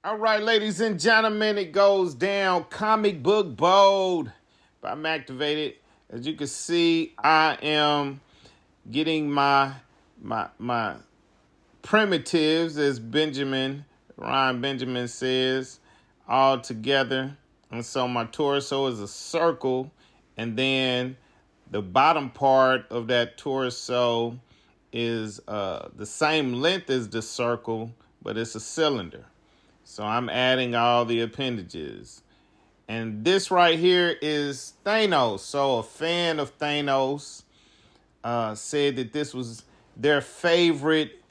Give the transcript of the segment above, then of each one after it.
All right, ladies and gentlemen, it goes down. Comicbook Bold by Mctivated. As you can see, I am getting my primitives, as Ryan Benjamin says, all together. And so my torso is a circle, and then the bottom part of that torso is the same length as the circle, but it's a cylinder. So I'm adding all the appendages. And this right here is Thanos. So a fan of Thanos said that this was their favorite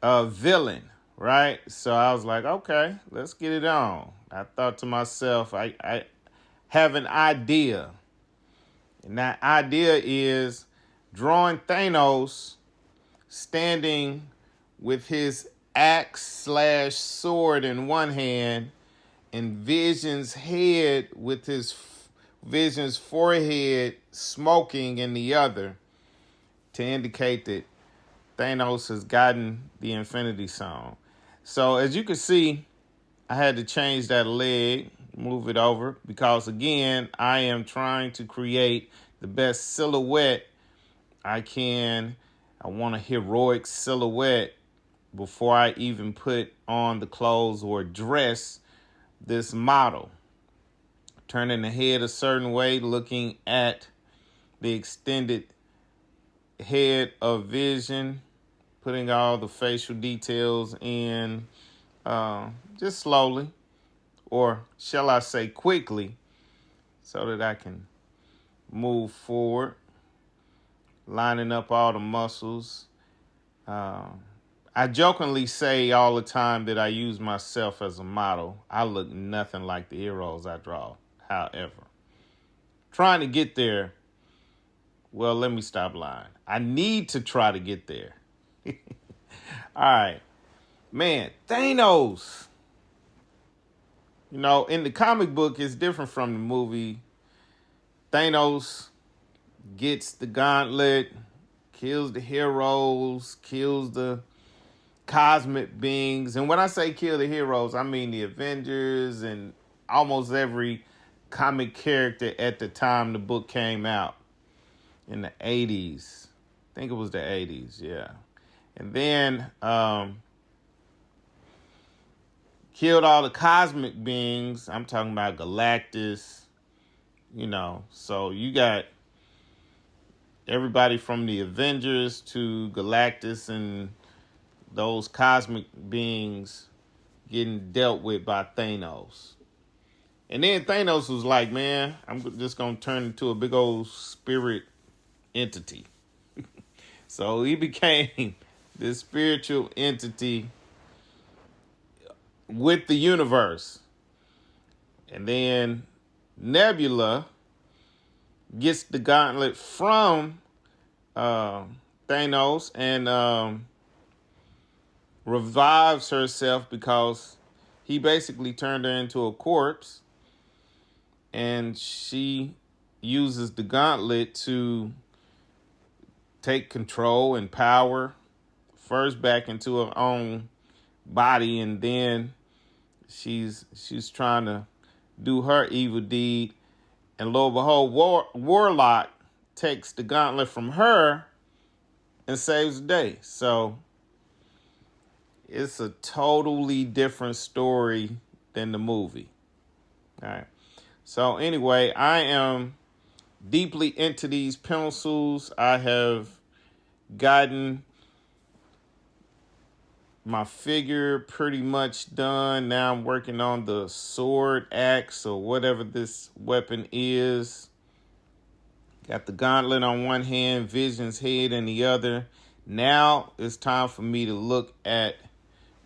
villain, right? So I was like, okay, let's get it on. I thought to myself, I have an idea. And that idea is drawing Thanos standing with his axe/sword in one hand and Vision's head with Vision's forehead smoking in the other to indicate that Thanos has gotten the Infinity Stone. So as you can see, I had to change that leg, move it over, because again, I am trying to create the best silhouette I can. I want a heroic silhouette before I even put on the clothes or dress this model. Turning the head a certain way, looking at the extended head of Vision, putting all the facial details in just slowly, or shall I say quickly, so that I can move forward, lining up all the muscles. I jokingly say all the time that I use myself as a model. I look nothing like the heroes I draw. However, trying to get there, well, let me stop lying. I need to try to get there. All right. Man, Thanos. You know, in the comic book, it's different from the movie. Thanos gets the gauntlet, kills the heroes, kills the cosmic beings. And when I say kill the heroes, I mean the Avengers and almost every comic character at the time the book came out in the 80s. I think it was the 80s, yeah. And then killed all the cosmic beings. I'm talking about Galactus, you know. So you got everybody from the Avengers to Galactus and those cosmic beings getting dealt with by Thanos. And then Thanos was like, man, I'm just going to turn into a big old spirit entity. So he became this spiritual entity with the universe. And then Nebula gets the gauntlet from Thanos and revives herself because he basically turned her into a corpse, and she uses the gauntlet to take control and power first back into her own body, and then she's trying to do her evil deed, and lo and behold, Warlock takes the gauntlet from her and saves the day. So it's a totally different story than the movie. All right. So anyway, I am deeply into these pencils. I have gotten my figure pretty much done. Now I'm working on the sword, axe, or whatever this weapon is. Got the gauntlet on one hand, Vision's head in the other. Now it's time for me to look at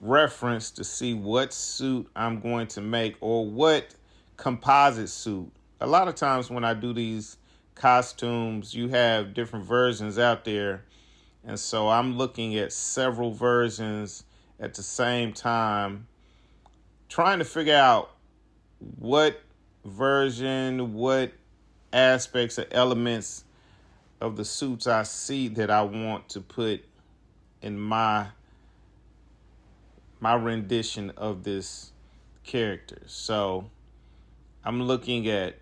reference to see what suit I'm going to make, or what composite suit. A lot of times when I do these costumes, you have different versions out there. And so I'm looking at several versions at the same time, trying to figure out what version, what aspects or elements of the suits I see that I want to put in my rendition of this characters. So I'm looking at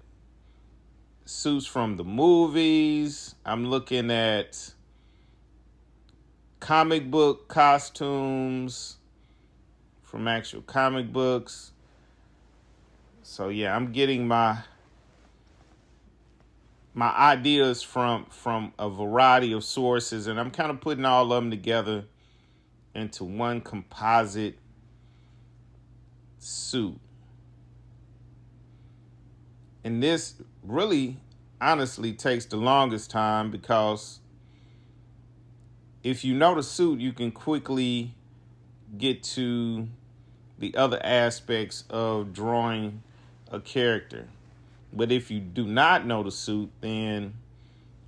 suits from the movies. I'm looking at comic book costumes from actual comic books. So yeah, I'm getting my ideas from a variety of sources, and I'm kind of putting all of them together into one composite suit. And this really, honestly, takes the longest time because if you know the suit, you can quickly get to the other aspects of drawing a character. But if you do not know the suit, then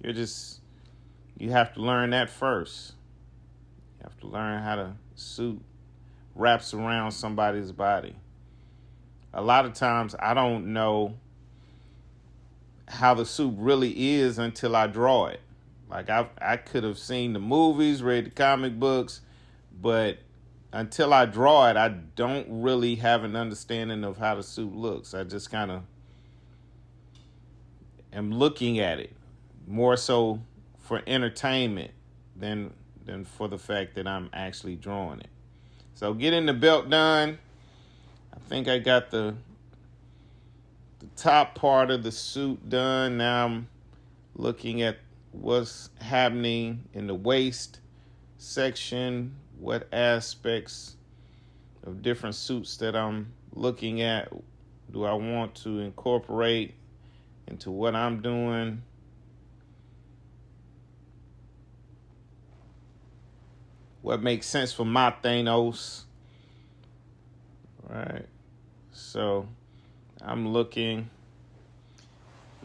you have to learn that first. You have to learn how the suit wraps around somebody's body. A lot of times I don't know how the suit really is until I draw it. Like I could have seen the movies, read the comic books, but until I draw it, I don't really have an understanding of how the suit looks. I just kind of am looking at it more so for entertainment than for the fact that I'm actually drawing it. So getting the belt done, I think I got the top part of the suit done. Now I'm looking at what's happening in the waist section, what aspects of different suits that I'm looking at do I want to incorporate into what I'm doing. What makes sense for my Thanos. Right. So I'm looking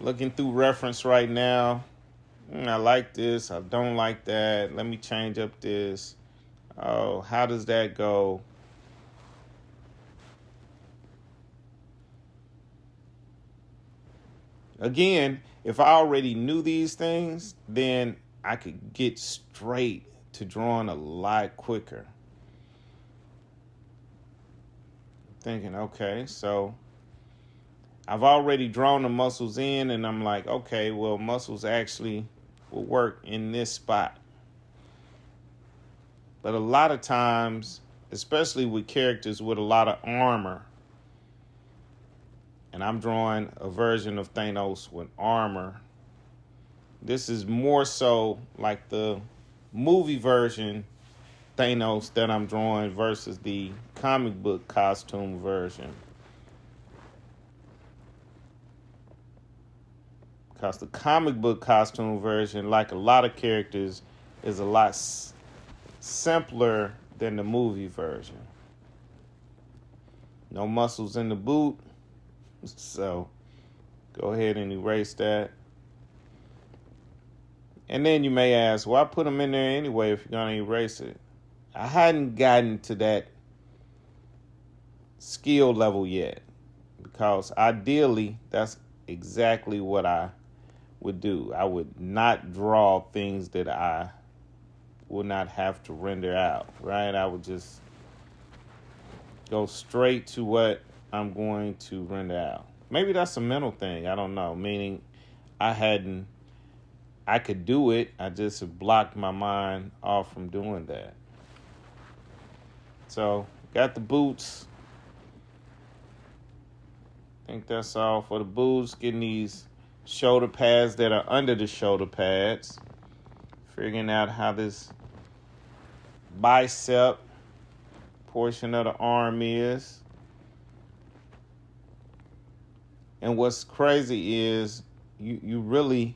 through reference right now. I like this. I don't like that. Let me change up this. Oh, how does that go? Again, if I already knew these things, then I could get straight to drawing a lot quicker. Thinking, okay, so I've already drawn the muscles in, and I'm like, okay, well, muscles actually will work in this spot. But a lot of times, especially with characters with a lot of armor, and I'm drawing a version of Thanos with armor, this is more so like the movie version Thanos that I'm drawing versus the comic book costume version. Because the comic book costume version, like a lot of characters, is a lot simpler than the movie version. No muscles in the boot, so go ahead and erase that. And then you may ask, well, I put them in there anyway if you're going to erase it. I hadn't gotten to that skill level yet, because ideally that's exactly what I would do. I would not draw things that I would not have to render out, right? I would just go straight to what I'm going to render out. Maybe that's a mental thing, I don't know, meaning I could do it, I just blocked my mind off from doing that. So, got the boots. I think that's all for the boots. Getting these shoulder pads that are under the shoulder pads. Figuring out how this bicep portion of the arm is. And what's crazy is you really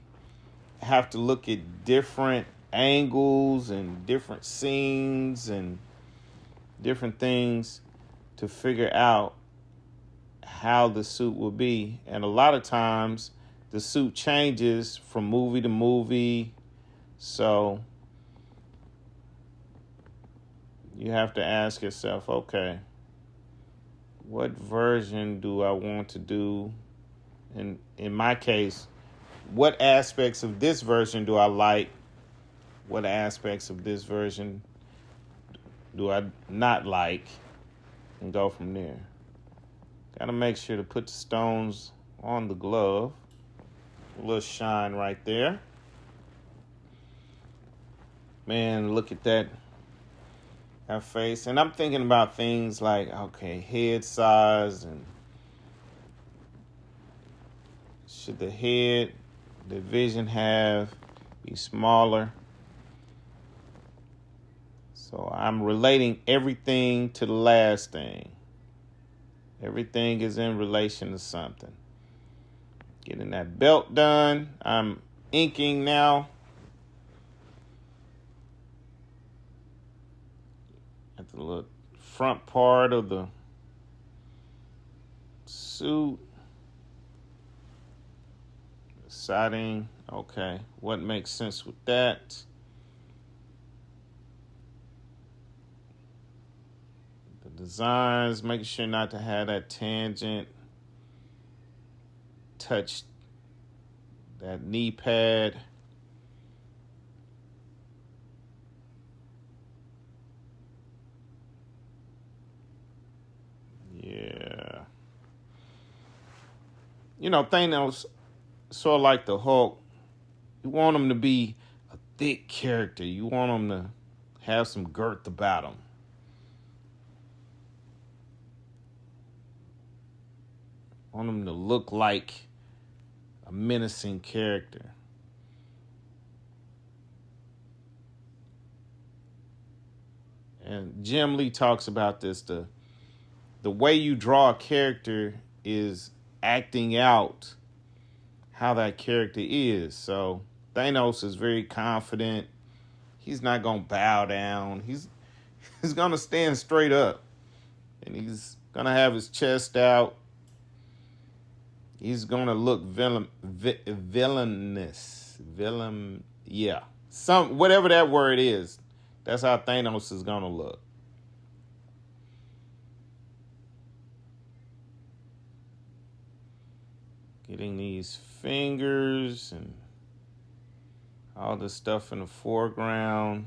have to look at different angles and different scenes and different things to figure out how the suit will be. And a lot of times the suit changes from movie to movie. So you have to ask yourself, okay, what version do I want to do? And in my case, what aspects of this version do I like? What aspects of this version do I not like? And go from there. Got to make sure to put the stones on the glove. A little shine right there. Man, look at that face. And I'm thinking about things like, okay, head size, and should the head, the vision be smaller? So I'm relating everything to the last thing. Everything is in relation to something. Getting that belt done. I'm inking now. At the little front part of the suit. Siding. Okay. What makes sense with that? The designs. Making sure not to have that tangent touch that knee pad. Yeah. You know, Thanos, sort of like the Hulk, you want him to be a thick character. You want him to have some girth about him. Want him to look like a menacing character. And Jim Lee talks about this. The way you draw a character is acting out how that character is. So Thanos is very confident. He's not going to bow down. He's going to stand straight up. And he's going to have his chest out. He's going to look villainous. Yeah. Whatever that word is, that's how Thanos is going to look. Getting these fingers and all the stuff in the foreground,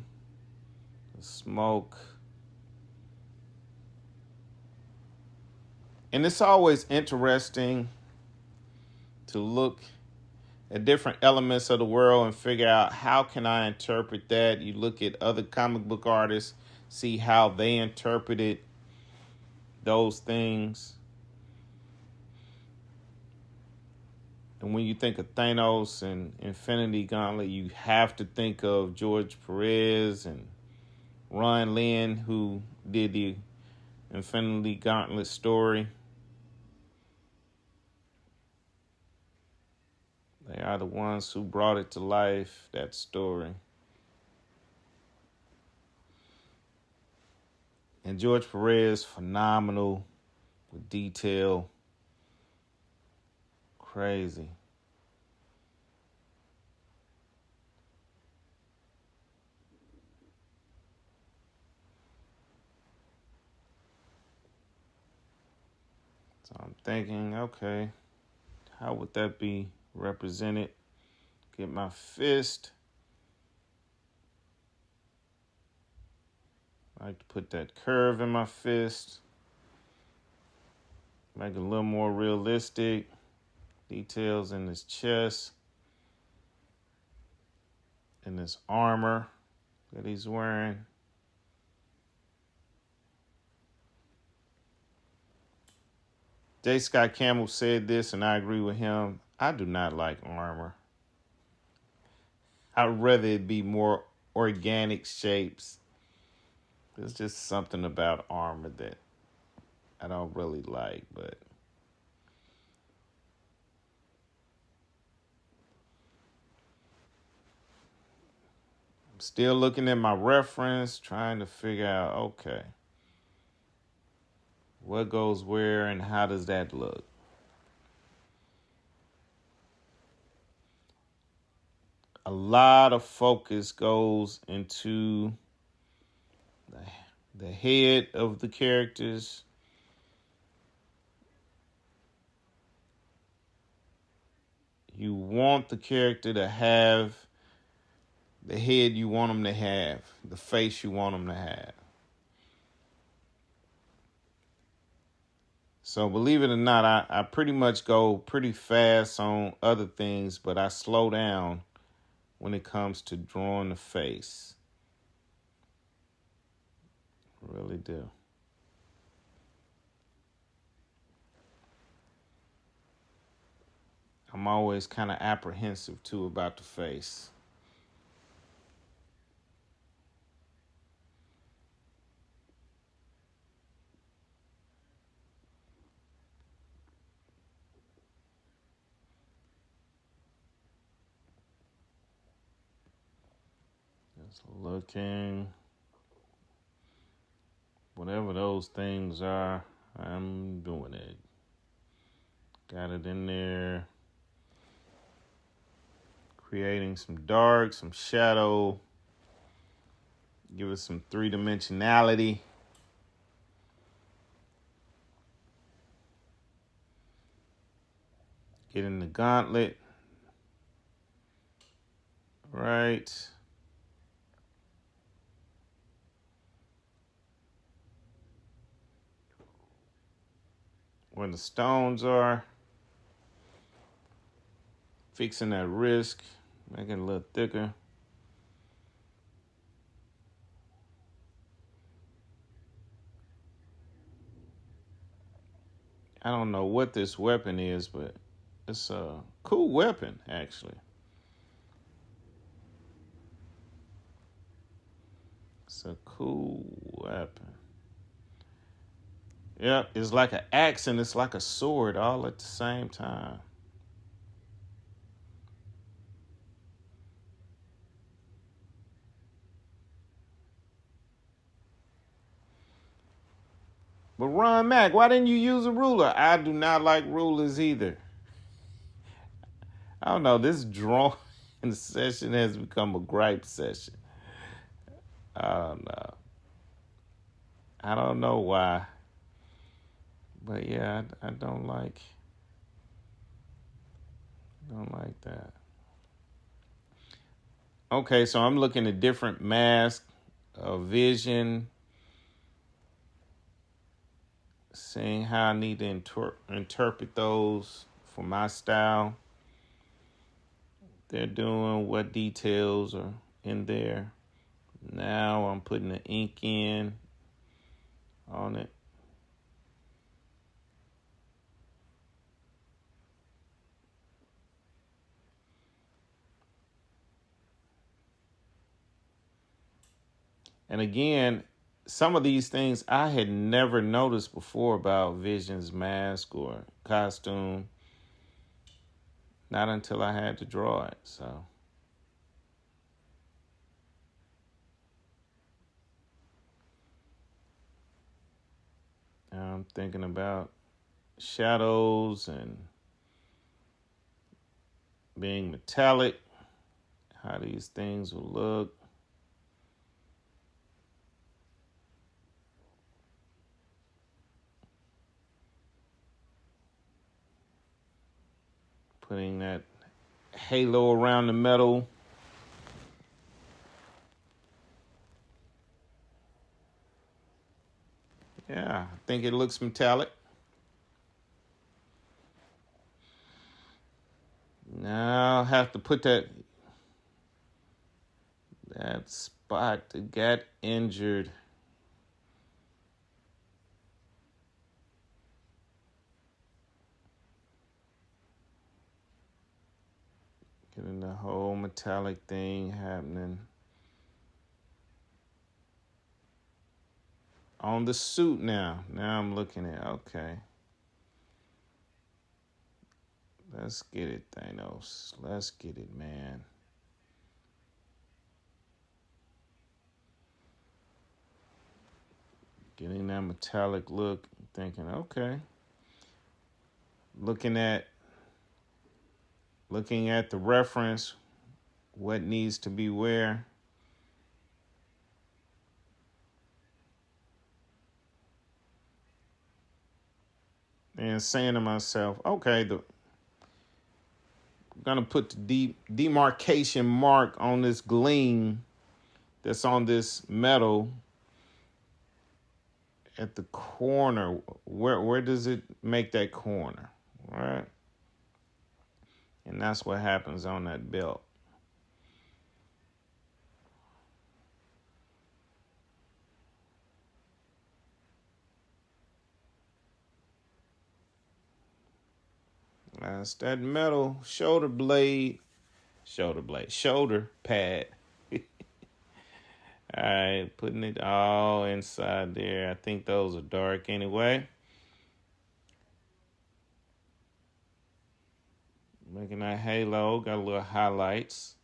the smoke. And it's always interesting to look at different elements of the world and figure out how can I interpret that. You look at other comic book artists, see how they interpreted those things. And when you think of Thanos and Infinity Gauntlet, you have to think of George Perez and Ron Lin, who did the Infinity Gauntlet story. They are the ones who brought it to life, that story. And George Perez, phenomenal with detail. Crazy. So I'm thinking, okay, how would that be represented? Get my fist. I like to put that curve in my fist. Make it a little more realistic. Details in his chest. In this armor that he's wearing. J. Scott Campbell said this, and I agree with him. I do not like armor. I'd rather it be more organic shapes. There's just something about armor that I don't really like, but I'm still looking at my reference, trying to figure out, okay, what goes where and how does that look? A lot of focus goes into the head of the characters. You want the character to have the head you want them to have, the face you want them to have. So believe it or not, I pretty much go pretty fast on other things, but I slow down when it comes to drawing the face. I really do. I'm always kind of apprehensive too about the face. Just looking. Whatever those things are, I'm doing it. Got it in there. Creating some dark, some shadow. Give it some three-dimensionality. Get in the gauntlet. Right. Where the stones are. Fixing that wrist. Making it a little thicker. I don't know what this weapon is, but it's a cool weapon, actually. It's a cool weapon. Yep, it's like an axe and it's like a sword all at the same time. But Ron Mac, why didn't you use a ruler? I do not like rulers either. I don't know, this drawing session has become a gripe session. I don't know. I don't know why. But yeah, I don't like that. Okay, so I'm looking at different masks of vision, seeing how I need to interpret those for my style. They're doing what details are in there. Now I'm putting the ink in on it. And again, some of these things I had never noticed before about Vision's mask or costume. Not until I had to draw it, so. Now I'm thinking about shadows and being metallic, how these things will look. Putting that halo around the metal. Yeah, I think it looks metallic. Now I have to put that spot that got injured. Getting the whole metallic thing happening. On the suit now. Now I'm looking at, okay. Let's get it, Thanos. Let's get it, man. Getting that metallic look, thinking, okay. Looking at the reference, what needs to be where. And saying to myself, okay, I'm going to put the demarcation mark on this gleam that's on this metal. at the corner. Where does it make that corner? Right? And that's what happens on that belt. That's that metal shoulder pad. All right, putting it all inside there. I think those are dark anyway. Making that halo, got a little highlights.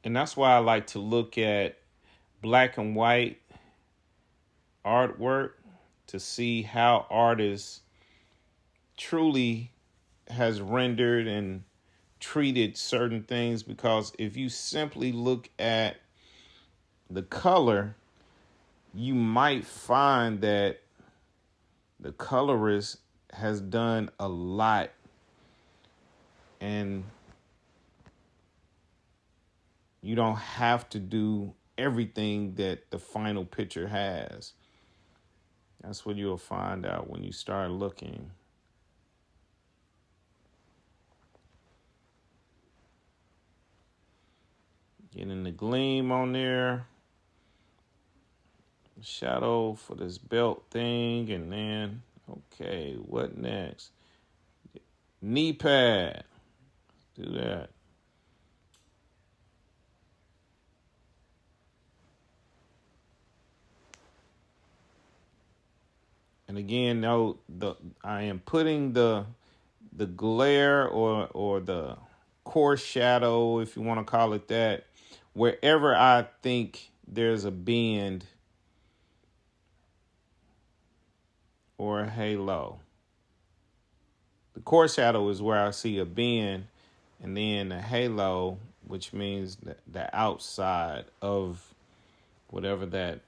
And that's why I like to look at black and white artwork to see how artists truly has rendered and treated certain things, because if you simply look at the color, you might find that the colorist has done a lot, and you don't have to do everything that the final picture has. That's what you'll find out when you start looking. Getting the gleam on there. Shadow for this belt thing. And then, okay, what next? Knee pad. Do that. And again, no, I am putting the glare or the coarse shadow, if you want to call it that, wherever I think there's a bend or a halo. The coarse shadow is where I see a bend, and then a halo, which means the outside of whatever that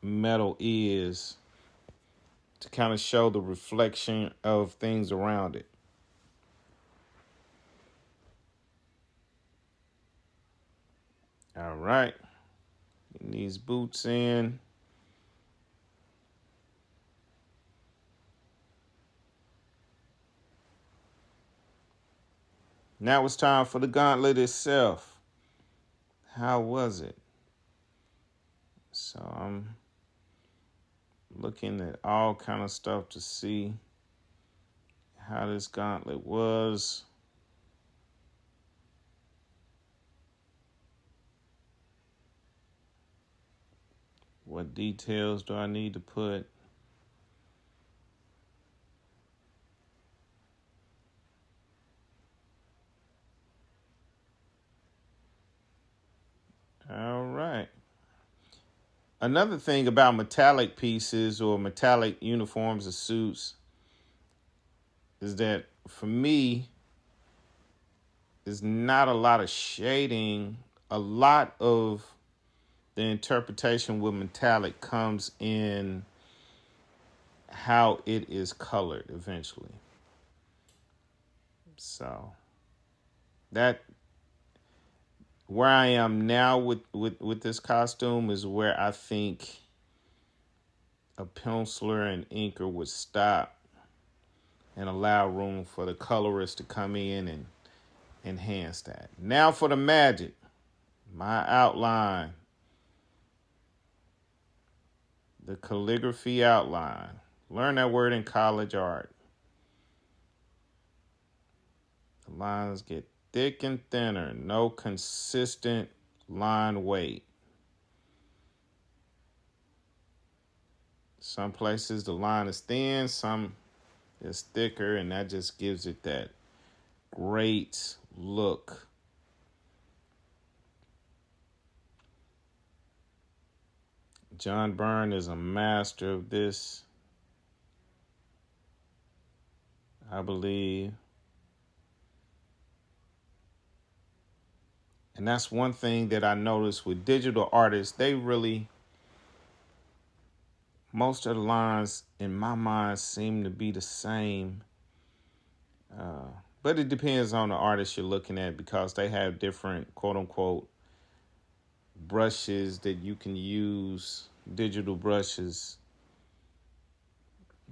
metal is, to kind of show the reflection of things around it. All right. Getting these boots in. Now it's time for the gauntlet itself. How was it? So I'm looking at all kind of stuff to see how this gauntlet was. What details do I need to put? All right. Another thing about metallic pieces or metallic uniforms or suits is that for me, there's not a lot of shading. A lot of the interpretation with metallic comes in how it is colored eventually. So that where I am now with this costume is where I think a penciler and inker would stop and allow room for the colorist to come in and enhance that. Now for the magic, my outline, the calligraphy outline. Learn that word in college art. The lines get thick and thinner, no consistent line weight. Some places the line is thin, some is thicker, and that just gives it that great look. John Byrne is a master of this, I believe. And that's one thing that I noticed with digital artists. They really most of the lines in my mind seem to be the same. But it depends on the artist you're looking at, because they have different quote unquote brushes that you can use, digital brushes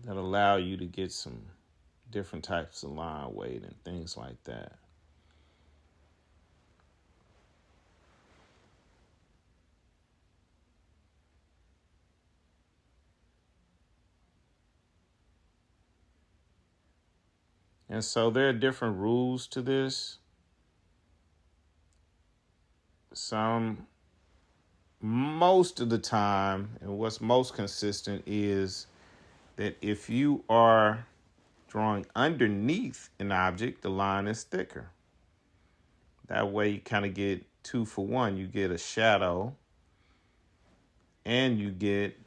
that allow you to get some different types of line weight and things like that. And so there are different rules to this. Most of the time, and what's most consistent is that if you are drawing underneath an object, the line is thicker. That way you kind of get 2 for 1. You get a shadow and you get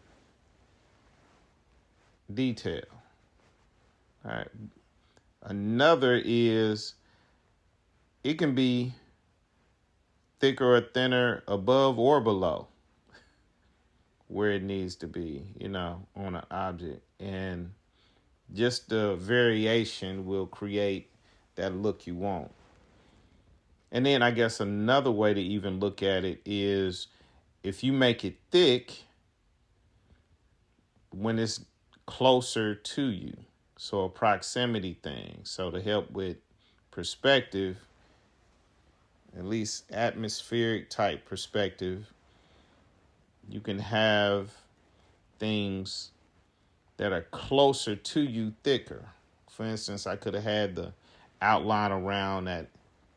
detail. All right. Another is it can be thicker or thinner above or below where it needs to be, on an object. And just the variation will create that look you want. And then I guess another way to even look at it is if you make it thick when it's closer to you. So a proximity thing. So to help with perspective, at least atmospheric type perspective, you can have things that are closer to you thicker. For instance, I could have had the outline around that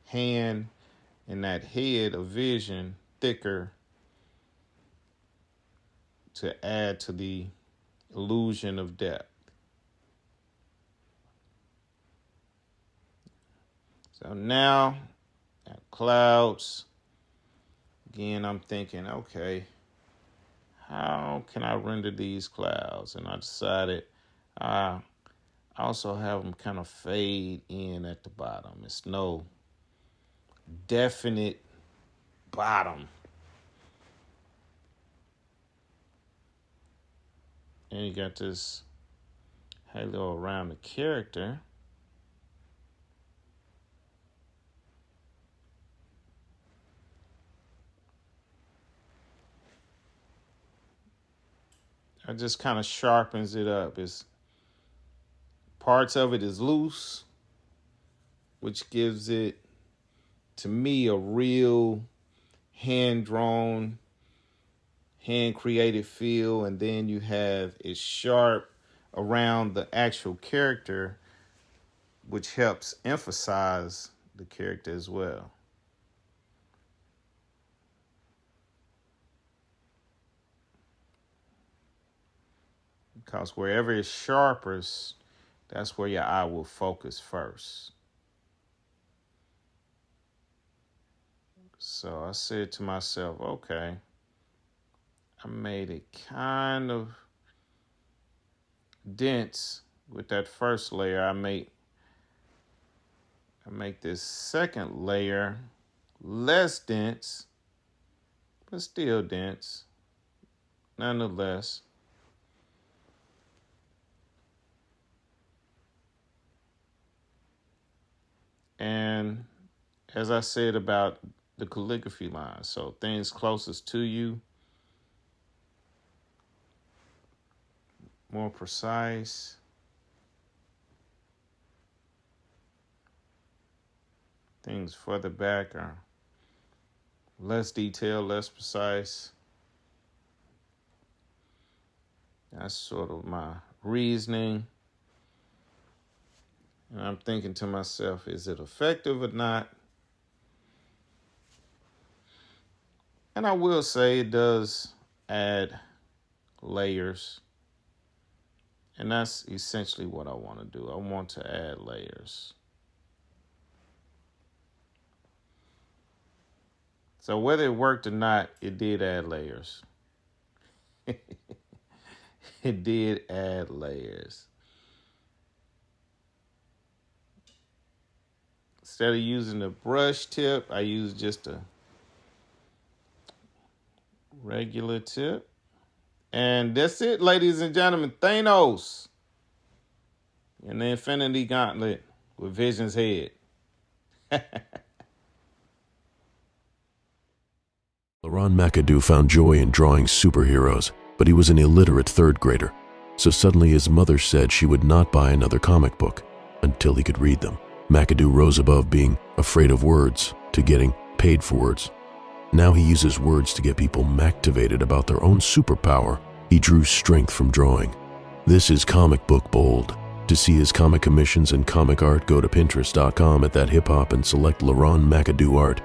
hand and that head of vision thicker to add to the illusion of depth. So now, clouds. Again, I'm thinking, okay, how can I render these clouds? And I decided I also have them kind of fade in at the bottom. It's no definite bottom. And you got this halo around the character. It just kind of sharpens it up. Parts of it is loose, which gives it, to me, a real hand-drawn, hand-created feel. And then you have it sharp around the actual character, which helps emphasize the character as well. Because wherever it's sharpest, that's where your eye will focus first. So I said to myself, okay, I made it kind of dense with that first layer. I make this second layer less dense, but still dense, nonetheless. And as I said about the calligraphy line, so things closest to you, more precise. Things further back are less detailed, less precise. That's sort of my reasoning. And I'm thinking to myself, is it effective or not? And I will say it does add layers. And that's essentially what I want to do. I want to add layers. So whether it worked or not, it did add layers. It did add layers. Instead of using the brush tip, I used just a regular tip. And that's it, ladies and gentlemen. Thanos in the Infinity Gauntlet with Vision's head. Leron-mcadoo found joy in drawing superheroes, but he was an illiterate third grader. So suddenly his mother said she would not buy another comic book until he could read them. McAdoo rose above being afraid of words to getting paid for words. Now he uses words to get people Mctivated about their own superpower. He drew strength from drawing. This is Comicbook Bold. To see his comic commissions and comic art, go to pinterest.com at that hip hop and select leron-mcadoo-art.